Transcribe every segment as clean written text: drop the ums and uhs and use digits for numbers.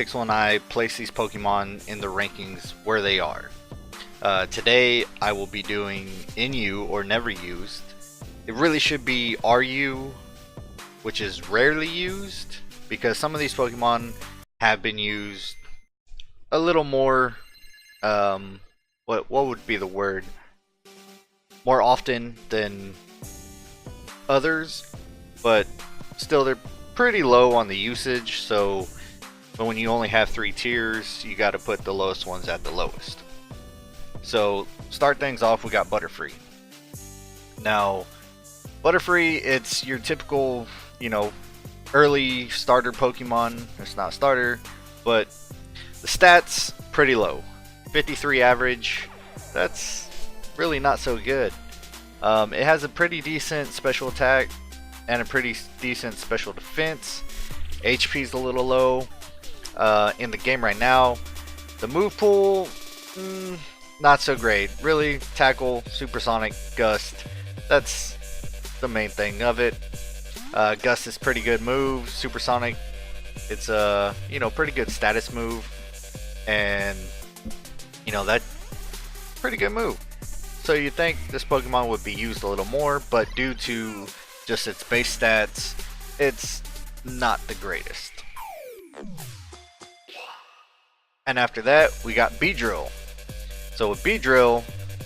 Pixel and I place these Pokemon in the rankings where they are. Today I will be doing NU or never used. It really should be RU, which is rarely used, because some of these Pokemon have been used a little more, what would be the word? More often than others, but still they're pretty low on the usage, so when you only have 3 tiers, you got to put the lowest ones at the lowest. So start things off, we got Butterfree. Now Butterfree, it's your typical, early starter Pokemon. It's not a starter, but the stats pretty low. 53 average, that's really not so good. It has a pretty decent special attack and a pretty decent special defense. HP's a little low in the game right now. The move pool, not so great. Really, Tackle, Supersonic, Gust. That's the main thing of it. Gust is pretty good move. Supersonic, it's a pretty good status move, and that pretty good move. So you'd think this Pokemon would be used a little more, but due to just its base stats, it's not the greatest. And after that, we got Beedrill. So with Beedrill,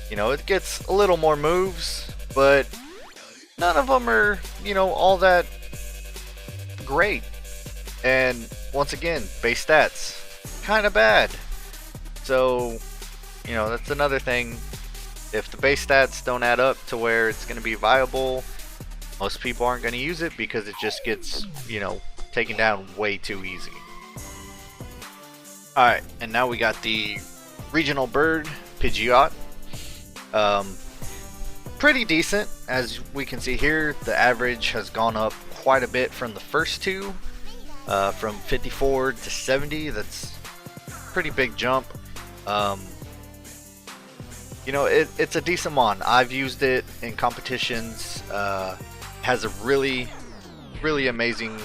it gets a little more moves, but none of them are, all that great. And once again, base stats, kind of bad. So, that's another thing. If the base stats don't add up to where it's going to be viable, most people aren't going to use it because it just gets, taken down way too easy. Alright, and now we got the regional bird, Pidgeot. Pretty decent, as we can see here. The average has gone up quite a bit from the first two, from 54 to 70. That's a pretty big jump. It's a decent mon. I've used it in competitions. Has a really amazing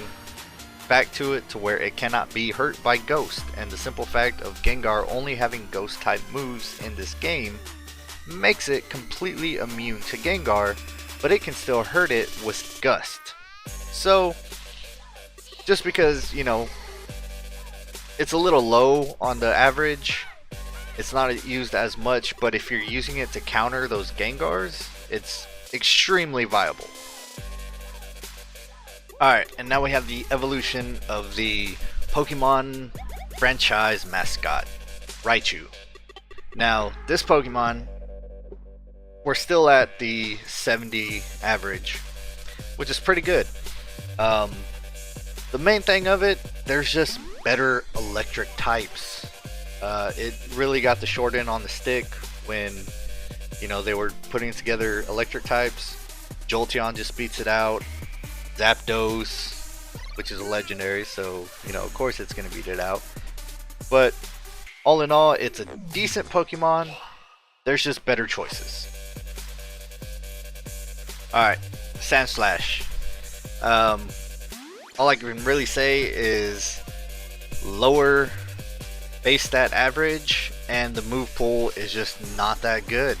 back to it, to where it cannot be hurt by Ghost, and the simple fact of Gengar only having Ghost type moves in this game makes it completely immune to Gengar, but it can still hurt it with Gust. So just because it's a little low on the average, it's not used as much, but if you're using it to counter those Gengars, it's extremely viable. Alright, and now we have the evolution of the Pokemon franchise mascot, Raichu. Now, this Pokemon, we're still at the 70 average, which is pretty good. The main thing of it, there's just better electric types. It really got the short end on the stick when, they were putting together electric types. Jolteon just beats it out. Zapdos, which is a legendary, so of course it's going to beat it out. But all in all, it's a decent Pokemon. There's just better choices. Alright, Sandslash. All I can really say is lower base stat average, and the move pool is just not that good.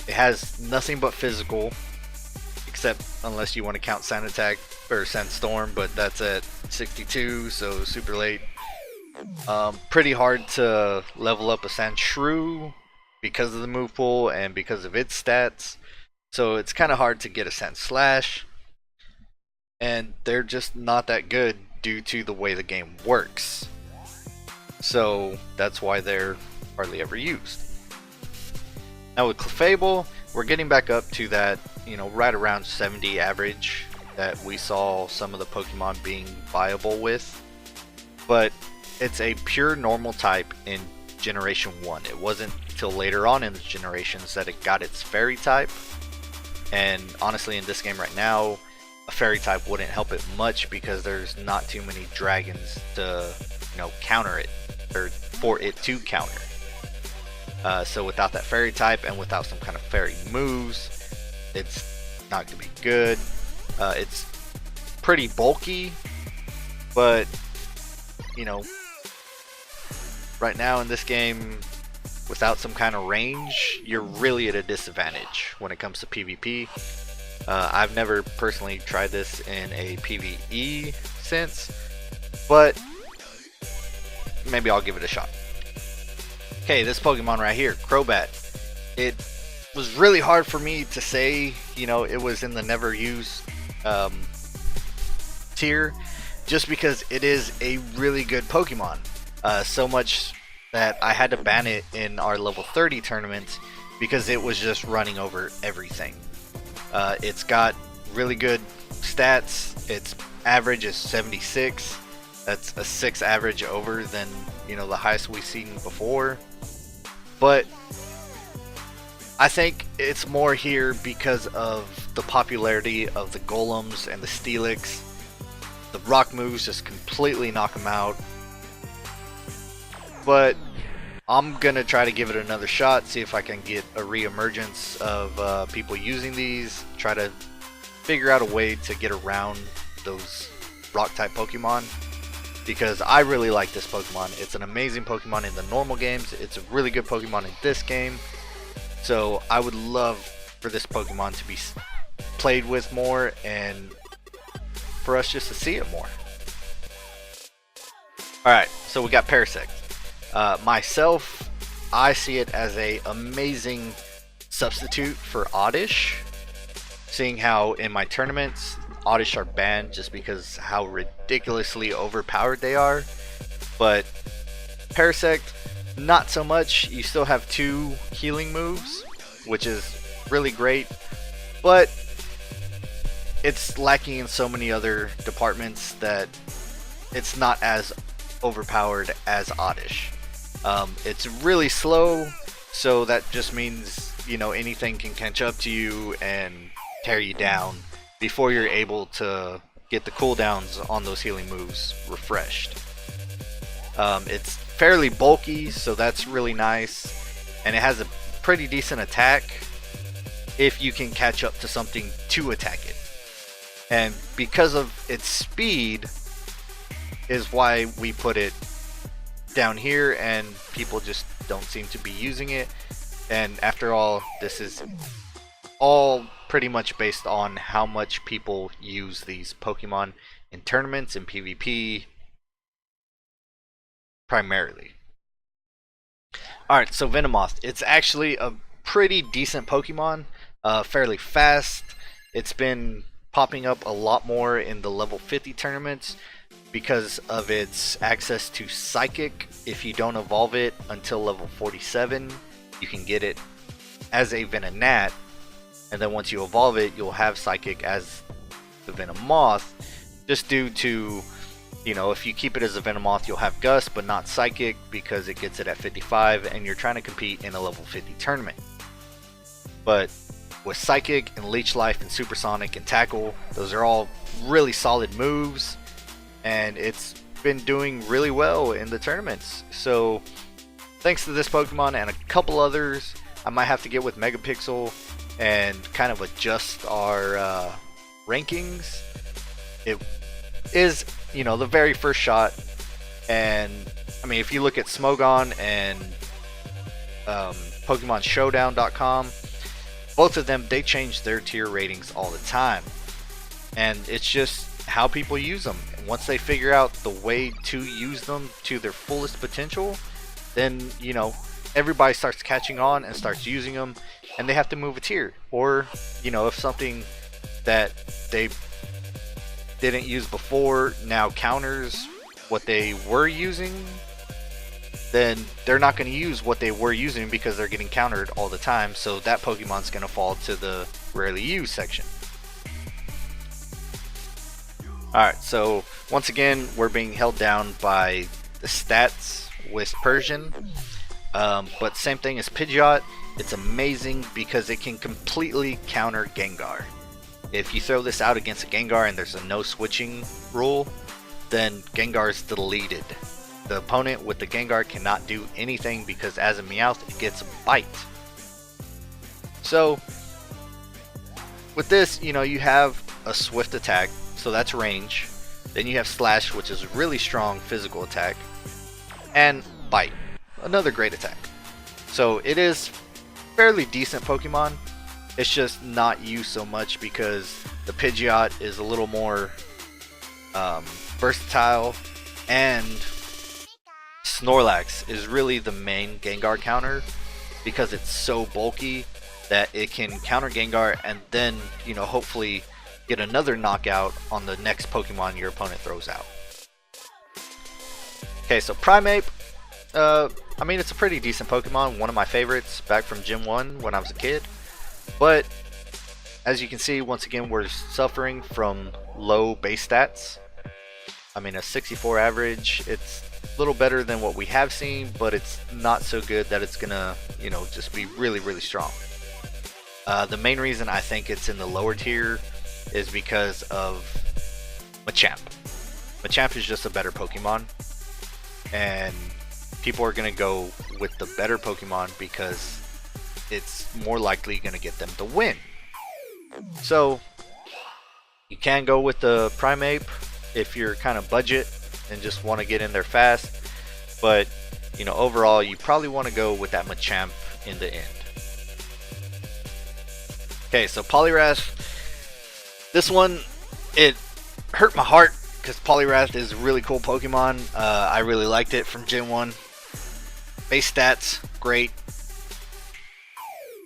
It has nothing but physical, except unless you want to count Sand Attack or Sandstorm, but that's at 62, so super late. Pretty hard to level up a Sandshrew because of the move pool and because of its stats, so it's kind of hard to get a Sandslash, and they're just not that good due to the way the game works. So that's why they're hardly ever used. Now with Clefable, we're getting back up to that, right around 70 average that we saw some of the Pokemon being viable with. But it's a pure normal type in Generation 1. It wasn't till later on in the generations that it got its Fairy type. And honestly, in this game right now, a Fairy type wouldn't help it much because there's not too many dragons to, counter it, or for it to counter. So without that Fairy type and without some kind of Fairy moves, it's not going to be good. It's pretty bulky, but right now in this game, without some kind of range, you're really at a disadvantage when it comes to PvP. I've never personally tried this in a PvE sense, but maybe I'll give it a shot. Okay, this Pokemon right here, Crobat. It was really hard for me to say, you know, it was in the never used tier, just because it is a really good Pokemon. So much that I had to ban it in our level 30 tournament because it was just running over everything. It's got really good stats. Its average is 76. That's a 6 average over than, you know, the highest we've seen before. But I think it's more here because of the popularity of the Golems and the Steelix. The rock moves just completely knock them out. But I'm gonna try to give it another shot, see if I can get a re-emergence of people using these, try to figure out a way to get around those rock type Pokemon, because I really like this Pokemon. It's an amazing Pokemon in the normal games. It's a really good Pokemon in this game. So I would love for this Pokemon to be played with more and for us just to see it more. Alright, so we got Parasect. Myself, I see it as a amazing substitute for Oddish, seeing how in my tournaments Oddish are banned just because how ridiculously overpowered they are. But Parasect, not so much. You still have 2 healing moves, which is really great, but it's lacking in so many other departments that it's not as overpowered as Oddish. It's really slow, so that just means, you know, anything can catch up to you and tear you down before you're able to get the cooldowns on those healing moves refreshed. It's fairly bulky, so that's really nice, and it has a pretty decent attack if you can catch up to something to attack it. And because of its speed is why we put it down here, and people just don't seem to be using it. And after all, this is all pretty much based on how much people use these Pokemon in tournaments and PvP primarily. Alright, so Venomoth. It's actually a pretty decent Pokemon, fairly fast. It's been popping up a lot more in the level 50 tournaments because of its access to Psychic. If you don't evolve it until level 47, you can get it as a Venonat, and then once you evolve it, you'll have Psychic as the Venomoth, just due to, you know, if you keep it as a Venomoth, you'll have Gust but not Psychic because it gets it at 55 and you're trying to compete in a level 50 tournament. But with Psychic and Leech Life and Supersonic and Tackle, those are all really solid moves, and it's been doing really well in the tournaments. So thanks to this Pokemon and a couple others, I might have to get with Megapixel and kind of adjust our rankings. It is, you know, the very first shot, and I mean, if you look at Smogon and PokemonShowdown.com, both of them, they change their tier ratings all the time, and it's just how people use them. And once they figure out the way to use them to their fullest potential, then, you know, everybody starts catching on and starts using them, and they have to move a tier. Or, you know, if something that they didn't use before now counters what they were using, then they're not going to use what they were using because they're getting countered all the time. So that Pokemon's going to fall to the rarely used section. Alright, so once again, we're being held down by the stats with Persian. But same thing as Pidgeot. It's amazing because it can completely counter Gengar. If you throw this out against a Gengar and there's a no switching rule, then Gengar's deleted. The opponent with the Gengar cannot do anything because as a Meowth, it gets a bite. So with this, you know, you have a swift attack, so that's range. Then you have Slash, which is really strong physical attack, and bite, another great attack. So it is fairly decent Pokemon. It's just not used so much because the Pidgeot is a little more versatile, and Snorlax is really the main Gengar counter because it's so bulky that it can counter Gengar and then, you know, hopefully get another knockout on the next Pokemon your opponent throws out. Okay, so Primeape, I mean, it's a pretty decent Pokemon, one of my favorites back from Gen 1 when I was a kid. But as you can see, once again, we're suffering from low base stats. I mean, a 64 average, it's a little better than what we have seen, but it's not so good that it's gonna, you know, just be really, really strong. The main reason I think it's in the lower tier is because of Machamp. Machamp is just a better Pokemon, and people are gonna go with the better Pokemon because it's more likely gonna get them to win. So you can go with the Primeape if you're kind of budget and just want to get in there fast, but you know, overall you probably want to go with that Machamp in the end. Okay, so Poliwrath, this one, it hurt my heart because Poliwrath is a really cool Pokemon. I really liked it from Gen 1. Base stats, great.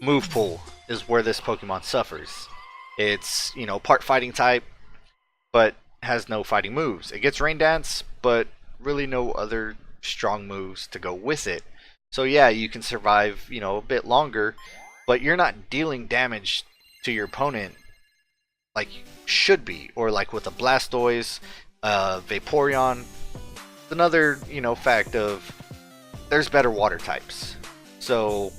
Move pool is where this Pokemon suffers. It's, you know, part fighting type, but has no fighting moves. It gets Rain Dance, but really no other strong moves to go with it. So yeah, you can survive, you know, a bit longer, but you're not dealing damage to your opponent like you should be, or like with a Blastoise, Vaporeon. Another, you know, fact of there's better water types. So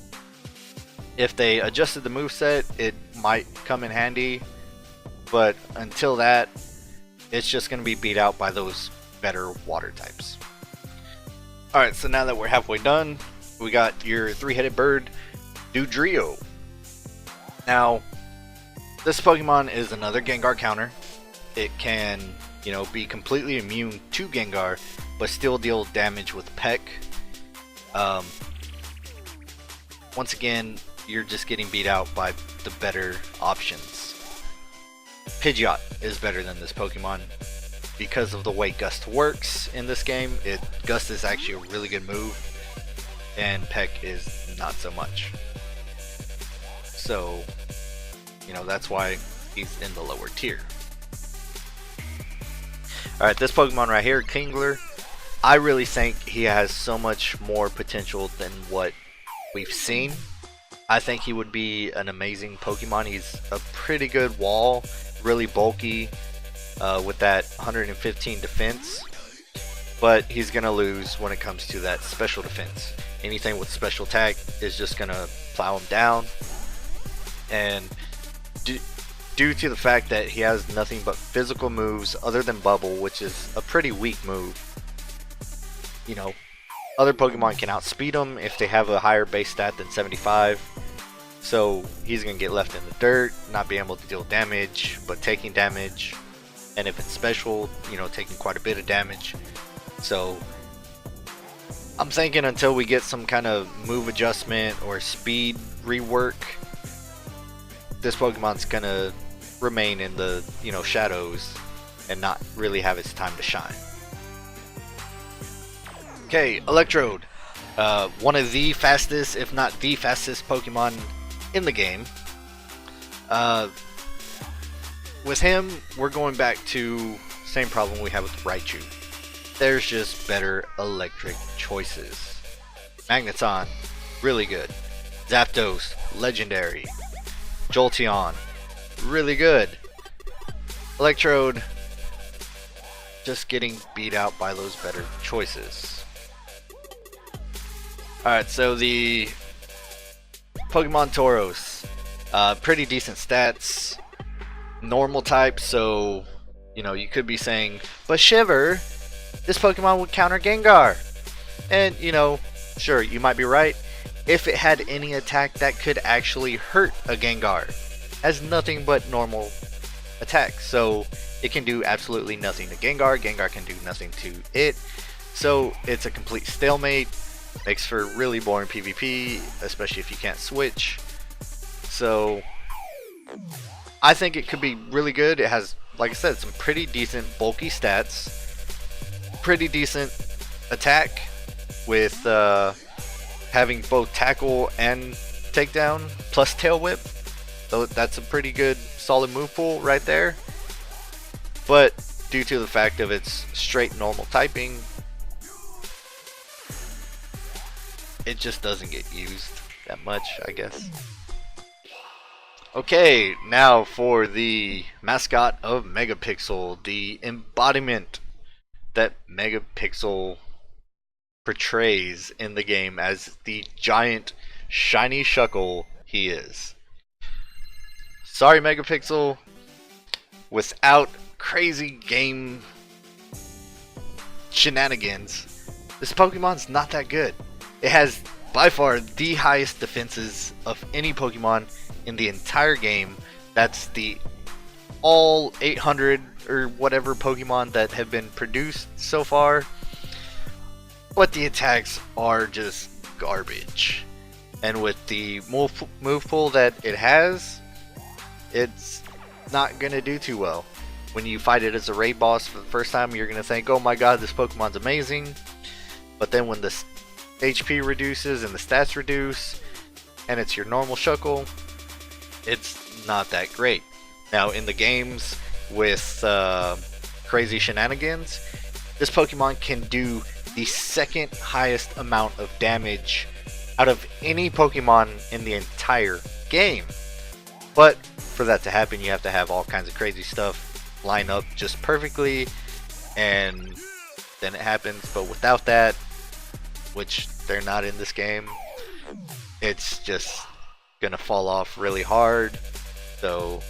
if they adjusted the moveset, it might come in handy, but until that, it's just going to be beat out by those better water types. Alright, so now that we're halfway done, we got your three-headed bird, Dugtrio. Now, this Pokemon is another Gengar counter. It can, you know, be completely immune to Gengar, but still deal damage with Peck. Once again, you're just getting beat out by the better options. Pidgeot is better than this Pokemon because of the way Gust works in this game. Gust is actually a really good move, and Peck is not so much. So, you know, that's why he's in the lower tier. Alright, this Pokemon right here, Kingler, I really think he has so much more potential than what we've seen. I think he would be an amazing Pokemon. He's a pretty good wall, really bulky, with that 115 defense, but he's gonna lose when it comes to that special defense. Anything with special attack is just gonna plow him down, and due to the fact that he has nothing but physical moves other than Bubble, which is a pretty weak move, you know, other Pokemon can outspeed him if they have a higher base stat than 75. So he's going to get left in the dirt, not being able to deal damage, but taking damage. And if it's special, you know, taking quite a bit of damage. So I'm thinking until we get some kind of move adjustment or speed rework, this Pokemon's going to remain in the, you know, shadows and not really have its time to shine. Okay, Electrode. One of the fastest, if not the fastest Pokemon in the game. With him, we're going back to same problem we have with Raichu. There's just better electric choices. Magneton, really good. Zapdos, legendary. Jolteon, really good. Electrode, just getting beat out by those better choices. Alright, so the Pokemon Tauros, pretty decent stats, normal type, so, you know, you could be saying, but Shiver, this Pokemon would counter Gengar. And, you know, sure, you might be right. If it had any attack that could actually hurt a Gengar, has nothing but normal attacks, so it can do absolutely nothing to Gengar. Gengar can do nothing to it, so it's a complete stalemate. Makes for really boring PvP, especially if you can't switch. So I think it could be really good. It has, like I said, some pretty decent bulky stats, pretty decent attack with having both tackle and takedown plus tail whip. So that's a pretty good solid move pool right there. But due to the fact of its straight normal typing, it just doesn't get used that much, I guess. Okay, now for the mascot of Megapixel, the embodiment that Megapixel portrays in the game as the giant shiny shuckle he is. Sorry Megapixel, without crazy game shenanigans, this Pokemon's not that good. It has by far the highest defenses of any Pokemon in the entire game. That's the all 800 or whatever Pokemon that have been produced so far. But the attacks are just garbage. And with the move pool that it has, it's not going to do too well. When you fight it as a raid boss for the first time, you're going to think, oh my god, this Pokemon's amazing. But then when the HP reduces and the stats reduce, and it's your normal Shuckle, it's not that great. Now in the games with crazy shenanigans, this Pokemon can do the second highest amount of damage out of any Pokemon in the entire game. But for that to happen, you have to have all kinds of crazy stuff line up just perfectly, and then it happens. But without that, which they're not in this game, it's just gonna fall off really hard. So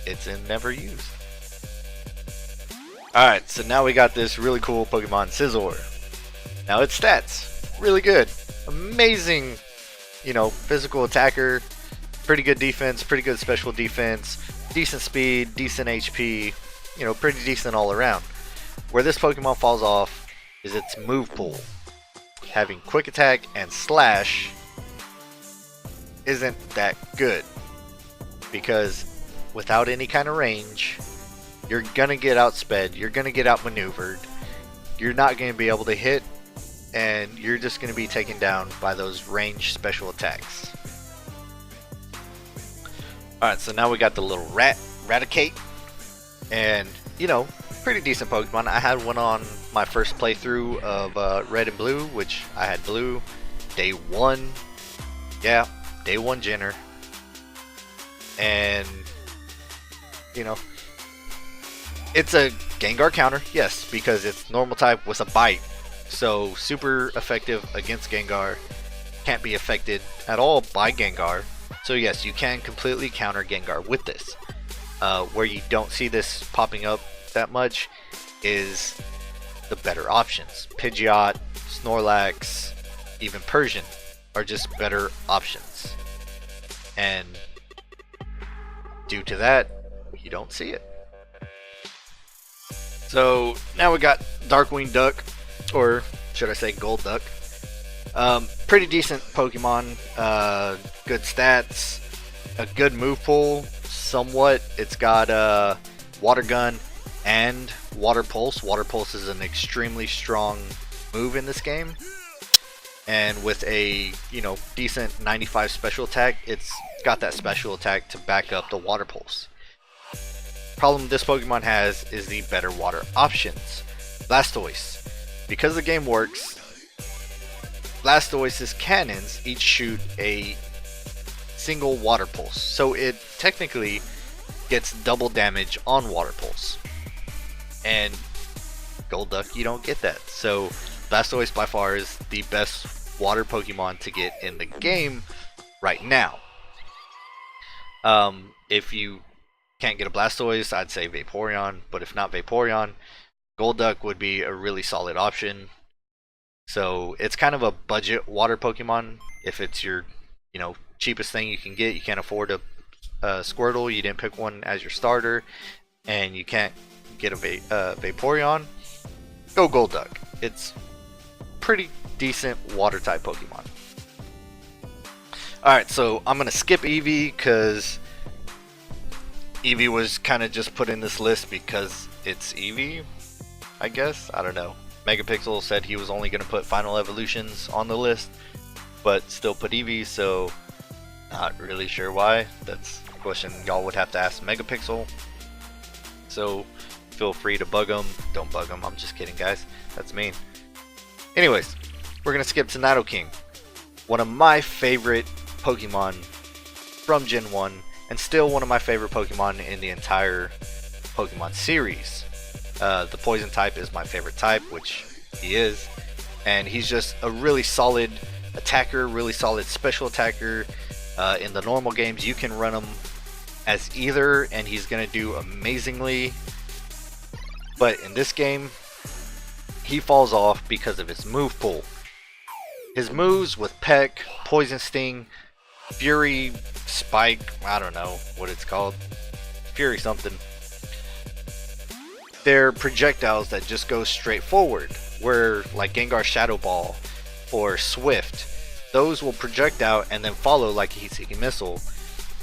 it's in never used. Alright, so now we got this really cool Pokemon Scizor. Now its stats, really good. Amazing, physical attacker, pretty good defense, pretty good special defense, decent speed, decent HP, pretty decent all around. Where this Pokemon falls off is its move pool. Having quick attack and slash isn't that good, because without any kind of range, you're gonna get outsped, you're gonna get outmaneuvered, you're not gonna be able to hit, and you're just gonna be taken down by those ranged special attacks. Alright, so now we got the little Raticate, and pretty decent Pokemon. I had one on my first playthrough of Red and Blue, which I had Blue day one. Yeah, day one Jenner. And it's a Gengar counter, yes, because it's normal type with a bite. So super effective against Gengar. Can't be affected at all by Gengar. So yes, you can completely counter Gengar with this. Where you don't see this popping up that much is the better options. Pidgeot, Snorlax, even Persian are just better options. And due to that, you don't see it. So now we got Darkwing Duck, or should I say Golduck. Pretty decent Pokemon, good stats, a good move pool, somewhat. It's got Water Gun and Water Pulse. Water Pulse is an extremely strong move in this game. And with a, decent 95 special attack, it's got that special attack to back up the Water Pulse. Problem this Pokemon has is the better water options. Blastoise. Because the game works, Blastoise's cannons each shoot a single Water Pulse. So it technically gets double damage on Water Pulse. And Golduck, you don't get that. So Blastoise by far is the best water Pokemon to get in the game right now. If you can't get a Blastoise, I'd say Vaporeon, but if not Vaporeon, Golduck would be a really solid option. So it's kind of a budget water Pokemon. If it's your, cheapest thing you can get, you can't afford a Squirtle, you didn't pick one as your starter, and you can't get a Vaporeon, go Golduck. It's pretty decent water type Pokemon. Alright, so I'm going to skip Eevee because Eevee was kind of just put in this list because it's Eevee, I guess. I don't know. Megapixel said he was only going to put final evolutions on the list, but still put Eevee, so not really sure why. That's a question y'all would have to ask Megapixel. So feel free to bug him. Don't bug him. I'm just kidding, guys. That's mean. Anyways, we're going to skip to Nidoking. One of my favorite Pokemon from Gen 1, and still one of my favorite Pokemon in the entire Pokemon series. The Poison type is my favorite type, which he is, and he's just a really solid attacker, really solid special attacker. In the normal games, you can run him as either, and he's going to do amazingly. But in this game, he falls off because of his move pool. His moves with Peck, Poison Sting, Fury, Spike, I don't know what it's called, Fury something. They're projectiles that just go straight forward, where like Gengar Shadow Ball or Swift, those will project out and then follow like a heat-seeking missile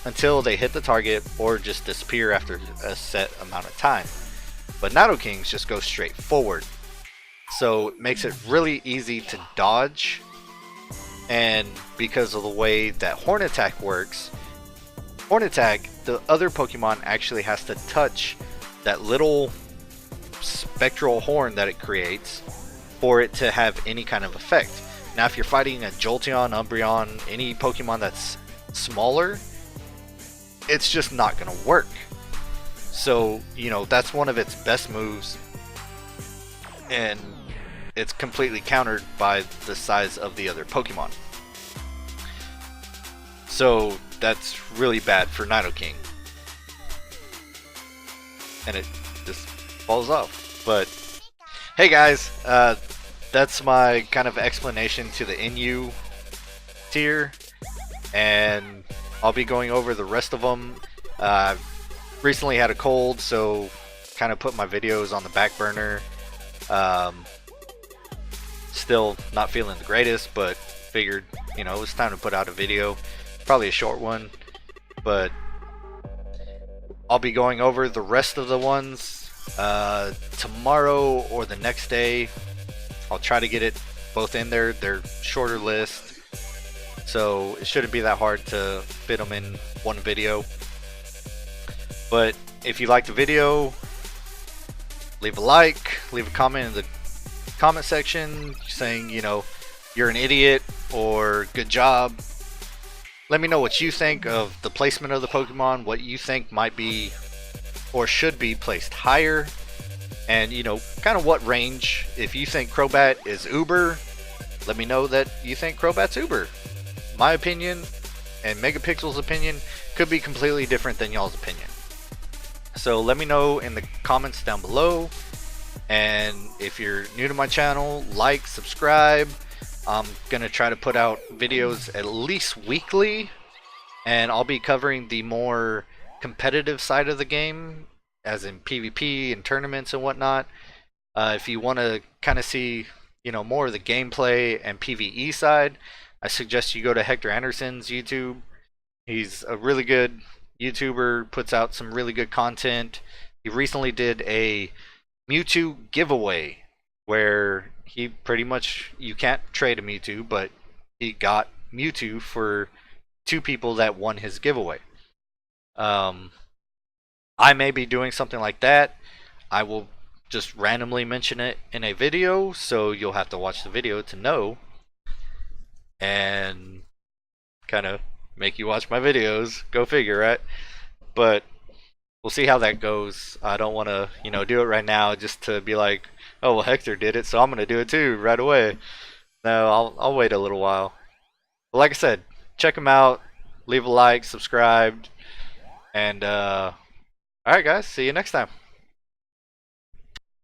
until they hit the target or just disappear after a set amount of time. But Nidokings just go straight forward, so it makes it really easy to dodge. And because of the way that Horn Attack works, Horn Attack, the other Pokemon actually has to touch that little spectral horn that it creates for it to have any kind of effect. Now if you're fighting a Jolteon, Umbreon, any Pokemon that's smaller, it's just not going to work. So, you know, that's one of its best moves, and it's completely countered by the size of the other Pokemon. So that's really bad for Nidoking, and it just falls off. But hey guys, that's my kind of explanation to the NU tier, and I'll be going over the rest of them. Recently had a cold, so kind of put my videos on the back burner. Still not feeling the greatest, but figured, you know, it was time to put out a video. Probably a short one, but I'll be going over the rest of the ones tomorrow or the next day. I'll try to get it both in there. They're shorter list, so it shouldn't be that hard to fit them in one video. But if you like the video, leave a like, leave a comment in the comment section saying, you know, you're an idiot or good job. Let me know what you think of the placement of the Pokemon, what you think might be or should be placed higher, and, you know, kind of what range. If you think Crobat is uber, let me know that you think Crobat's uber. My opinion and Megapixel's opinion could be completely different than y'all's opinion. So let me know in the comments down below, and if you're new to my channel, like, subscribe. I'm gonna try to put out videos at least weekly, and I'll be covering the more competitive side of the game, as in PvP and tournaments and whatnot. If you want to kind of see, you know, more of the gameplay and PvE side, I suggest you go to Hector Anderson's YouTube. He's a really good YouTuber, puts out some really good content. He recently did a Mewtwo giveaway where he pretty much, you can't trade a Mewtwo, but he got Mewtwo for 2 people that won his giveaway. I may be doing something like that. I will just randomly mention it in a video, so you'll have to watch the video to know, and kind of make you watch my videos. Go figure, right? But we'll see how that goes. I don't want to, you know, do it right now just to be like, oh well, Hector did it, so I'm gonna do it too right away. No, I'll wait a little while. But like I said, check him out, leave a like, subscribe, and alright guys, see you next time.